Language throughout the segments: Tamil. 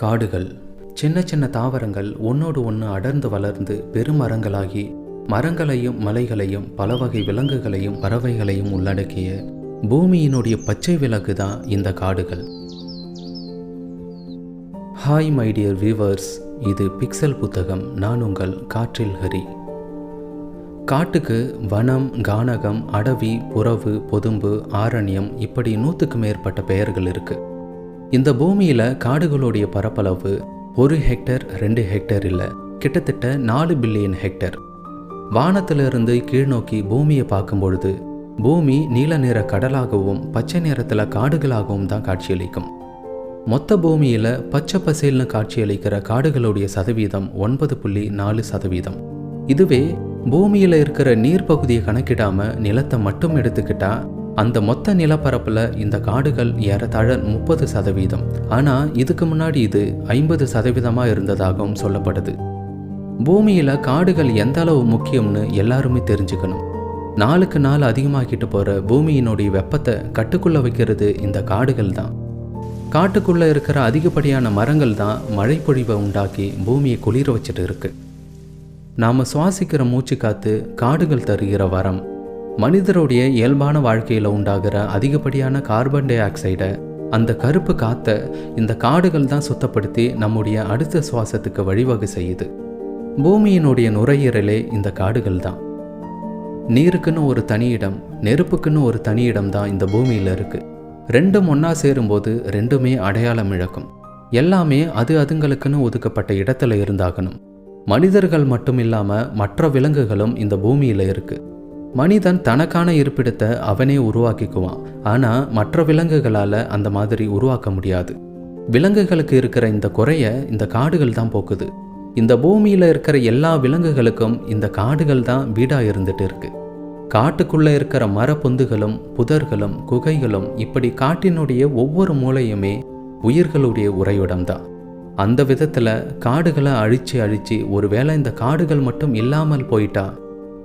காடுகள் சின்ன சின்ன தாவரங்கள் ஒன்னோடு ஒன்று அடர்ந்து வளர்ந்து பெருமரங்களாகி மரங்களையும் மலைகளையும் பல வகை விலங்குகளையும் பறவைகளையும் உள்ளடக்கிய பூமியினுடைய பச்சை விளக்கு தான் இந்த காடுகள். ஹாய் மை டியர் வியூவர்ஸ், இது பிக்சல் புத்தகம். நான் உங்கள் காற்றில் ஹரி. காட்டுக்கு வனம், கானகம், அடவி, புறவு, பொதும்பு, ஆரண்யம் இப்படி 100க்கு மேற்பட்ட பெயர்கள் இருக்கு. இந்த பூமியில் காடுகளுடைய பரப்பளவு 1 ஹெக்டேர் 2 ஹெக்டேர் இல்லை, கிட்டத்தட்ட 4 பில்லியன் ஹெக்டேர். வானத்திலிருந்து கீழ்நோக்கி பூமியை பார்க்கும் பொழுது பூமி நீல நிற கடலாகவும் பச்சை நிறத்தில் காடுகளாகவும் தான் காட்சியளிக்கும். மொத்த பூமியில் பச்சை பசேல்னு காட்சியளிக்கிற காடுகளுடைய சதவீதம் 9.4%. இதுவே பூமியில் இருக்கிற நீர்ப்பகுதியை கணக்கிடாம நிலத்தை மட்டும் எடுத்துக்கிட்டா அந்த மொத்த நிலப்பரப்பில் இந்த காடுகள் ஏறத்தாழ 30%. ஆனால் இதுக்கு முன்னாடி இது 50% இருந்ததாகவும் சொல்லப்படுது. பூமியில் காடுகள் எந்த அளவு முக்கியம்னு எல்லாருமே தெரிஞ்சுக்கணும். நாளுக்கு நாள் அதிகமாகிட்டு போகிற பூமியினுடைய வெப்பத்தை கட்டுக்குள்ளே வைக்கிறது இந்த காடுகள் தான். காட்டுக்குள்ளே இருக்கிற அதிகப்படியான மரங்கள் தான் மழை பொழிவை உண்டாக்கி பூமியை குளிர வச்சுட்டு இருக்கு. நாம் சுவாசிக்கிற மூச்சு காத்து காடுகள் தருகிற வரம். மனிதருடைய இயல்பான வாழ்க்கையில் உண்டாகிற அதிகப்படியான கார்பன் டை ஆக்சைடை, அந்த கருப்பு காற்றை இந்த காடுகள் தான் சுத்தப்படுத்தி நம்முடைய அடுத்த சுவாசத்துக்கு வழிவகை செய்யுது. பூமியினுடைய நுரையீரலே இந்த காடுகள் தான். நீருக்குன்னு ஒரு தனி இடம், நெருப்புக்குன்னு ஒரு தனி இடம் தான் இந்த பூமியில் இருக்குது. ரெண்டும் ஒன்றா சேரும்போது ரெண்டுமே அடையாளம் இழக்கும். எல்லாமே அதுங்களுக்குன்னு ஒதுக்கப்பட்ட இடத்துல இருந்தாகணும். மனிதர்கள் மட்டும் இல்லாமல் மற்ற விலங்குகளும் இந்த பூமியில் இருக்குது. மனிதன் தனக்கான இருப்பிடத்தை அவனே உருவாக்கிக்குவான். ஆனால் மற்ற விலங்குகளால் அந்த மாதிரி உருவாக்க முடியாது. விலங்குகளுக்கு இருக்கிற இந்த குறைய இந்த காடுகள் தான் போக்குது. இந்த பூமியில் இருக்கிற எல்லா விலங்குகளுக்கும் இந்த காடுகள் தான் வீடாக இருந்துட்டு இருக்கு. காட்டுக்குள்ளே இருக்கிற மரப்பொந்துகளும் புதர்களும் குகைகளும் இப்படி காட்டினுடைய ஒவ்வொரு மூலையுமே உயிர்களுடைய உறைவிடம் தான். அந்த விதத்தில் காடுகளை அழிச்சு ஒருவேளை இந்த காடுகள் மட்டும் இல்லாமல் போயிட்டா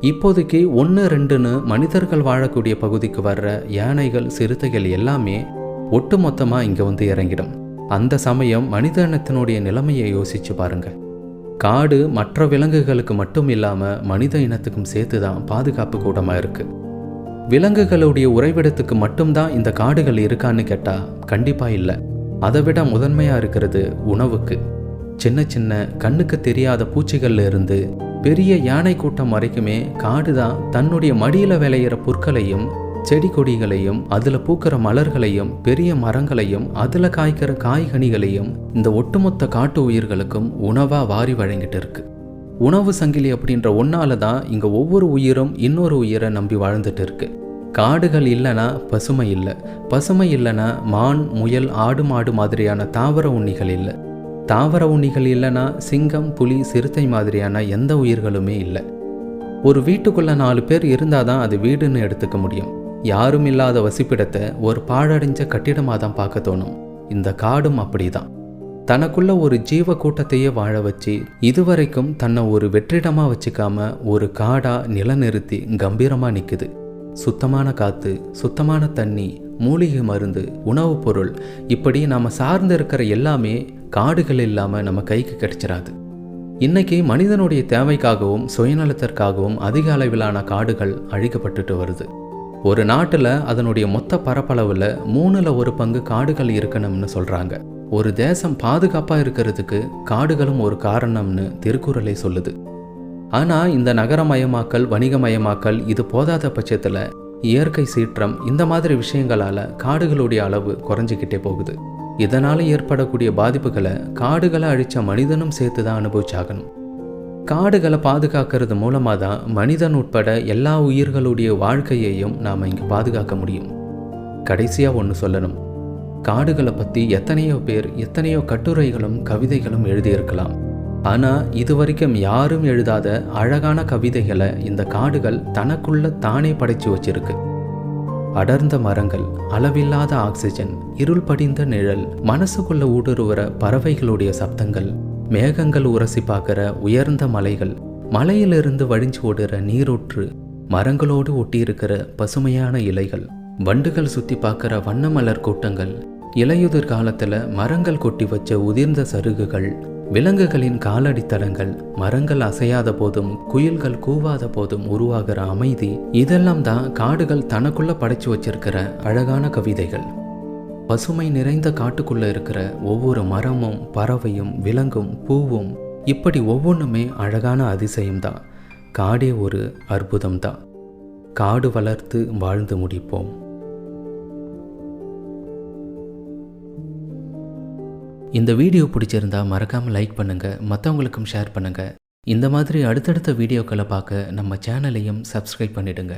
இப்போதைக்கு 1-2ன்னு மனிதர்கள் வாழக்கூடிய பகுதிக்கு வர்ற யானைகள், சிறுத்தைகள் எல்லாமே ஒட்டு மொத்தமாக இங்கே வந்து இறங்கிடும். அந்த சமயம் மனித இனத்தினுடைய நிலைமையை யோசிச்சு பாருங்க. காடு மற்ற விலங்குகளுக்கு மட்டும் இல்லாமல் மனித இனத்துக்கும் சேர்த்து தான் பாதுகாப்பு கூடமாக இருக்குது. விலங்குகளுடைய உறைவிடத்துக்கு மட்டும்தான் இந்த காடுகள் இருக்கான்னு கேட்டால் கண்டிப்பாக இல்லை. அதை விட முதன்மையாக இருக்கிறது உணவுக்கு. சின்ன சின்ன கண்ணுக்கு தெரியாத பூச்சிகள்ல இருந்து பெரிய யானை கூட்டம் வரைக்குமே காடு தான் தன்னுடைய மடியில் விளையிற புற்களையும் செடி கொடிகளையும் அதில் பூக்கிற மலர்களையும் பெரிய மரங்களையும் அதில் காய்க்கிற காய்கனிகளையும் இந்த ஒட்டுமொத்த காட்டு உயிர்களுக்கும் உணவாக வாரி வழங்கிட்டு இருக்கு. உணவு சங்கிலி அப்படின்ற ஒன்னால தான் இங்கே ஒவ்வொரு உயிரும் இன்னொரு உயிரை நம்பி வாழ்ந்துட்டு இருக்கு. காடுகள் இல்லைன்னா பசுமை இல்லை, பசுமை இல்லைன்னா மான், முயல், ஆடு, மாடு மாதிரியான தாவர உண்ணிகள் இல்லை, தாவர உண்ணிகள் இல்லைன்னா சிங்கம், புலி, சிறுத்தை மாதிரியான எந்த உயிர்களுமே இல்லை. ஒரு வீட்டுக்குள்ளே 4 பேர் இருந்தால் தான் அது வீடுன்னு எடுத்துக்க முடியும். யாரும் இல்லாத வசிப்பிடத்தை ஒரு பாழடைஞ்ச கட்டிடமாக தான் பார்க்க தோணும். இந்த காடும் அப்படி தான். தனக்குள்ள ஒரு ஜீவ கூட்டத்தையே வாழ வச்சு இதுவரைக்கும் தன்னை ஒரு வெற்றிடமாக வச்சுக்காம ஒரு காடாக நிலநிறுத்தி கம்பீரமாக நிற்குது. சுத்தமான காற்று, சுத்தமான தண்ணி, மூலிகை மருந்து, உணவுப் பொருள் இப்படி நாம் சார்ந்து இருக்கிற எல்லாமே காடுகள் இல்லாமல் நம்ம கைக்கு கிடைச்சிடாது. இன்னைக்கு மனிதனுடைய தேவைக்காகவும் சுயநலத்திற்காகவும் அதிக அளவிலான காடுகள் அழிக்கப்பட்டுட்டு வருது. ஒரு நாட்டில் அதனுடைய மொத்த பரப்பளவில் 1/3 பங்கு காடுகள் இருக்கணும்னு சொல்கிறாங்க. ஒரு தேசம் பாதுகாப்பாக இருக்கிறதுக்கு காடுகளும் ஒரு காரணம்னு திருக்குறளை சொல்லுது. ஆனால் இந்த நகரமயமாக்கல், வணிகமயமாக்கல் இது போதாத பட்சத்தில் இயற்கை சீற்றம் இந்த மாதிரி விஷயங்களால் காடுகளுடைய அளவு குறைஞ்சிக்கிட்டே போகுது. இதனால் ஏற்படக்கூடிய பாதிப்புகளை காடுகளை அழித்த மனிதனும் சேர்த்து தான் அனுபவிச்சாகணும். காடுகளை பாதுகாக்கிறது மூலமாக தான் மனிதன் உட்பட எல்லா உயிர்களுடைய வாழ்க்கையையும் நாம் இங்கே பாதுகாக்க முடியும். கடைசியாக ஒன்று சொல்லணும். காடுகளை பற்றி எத்தனையோ பேர் எத்தனையோ கட்டுரைகளும் கவிதைகளும் எழுதியிருக்கலாம். ஆனால் இதுவரைக்கும் யாரும் எழுதாத அழகான கவிதைகளை இந்த காடுகள் தனக்குள்ள தானே படைச்சு வச்சிருக்கு. அடர்ந்த மரங்கள், அளவில்லாத ஆக்சிஜன், இருள் படிந்த நிழல், மனசுக்குள்ள ஊடுருவற பறவைகளுடைய சப்தங்கள், மேகங்கள் உரசி பார்க்குற உயர்ந்த மலைகள், மலையிலிருந்து வழிஞ்சு ஓடுற நீரூற்று, மரங்களோடு ஒட்டியிருக்கிற பசுமையான இலைகள், வண்டுகள் சுற்றி பார்க்குற வண்ண மலர் கூட்டங்கள், இலையுதிர் காலத்தில் மரங்கள் கொட்டி வச்ச உதிர்ந்த சருகுகள், விலங்குகளின் காலடி தடங்கள், மரங்கள் அசையாத போதும் குயில்கள் கூவாத போதும் உருவாகிற அமைதி, இதெல்லாம் தான் காடுகள் தனக்குள்ள படைச்சு வச்சிருக்கிற அழகான கவிதைகள். பசுமை நிறைந்த காட்டுக்குள்ள இருக்கிற ஒவ்வொரு மரமும் பறவையும் விலங்கும் பூவும் இப்படி ஒவ்வொன்றுமே அழகான அதிசயம்தான். காடே ஒரு அற்புதம்தான். காடு வளர்த்து வாழ்ந்து முடிப்போம். இந்த வீடியோ பிடிச்சிருந்தா மறக்காமல் லைக் பண்ணுங்கள், மற்றவங்களுக்கும் ஷேர் பண்ணுங்கள். இந்த மாதிரி அடுத்தடுத்த வீடியோக்களை பார்க்க நம்ம சேனலையும் சப்ஸ்கிரைப் பண்ணிடுங்க.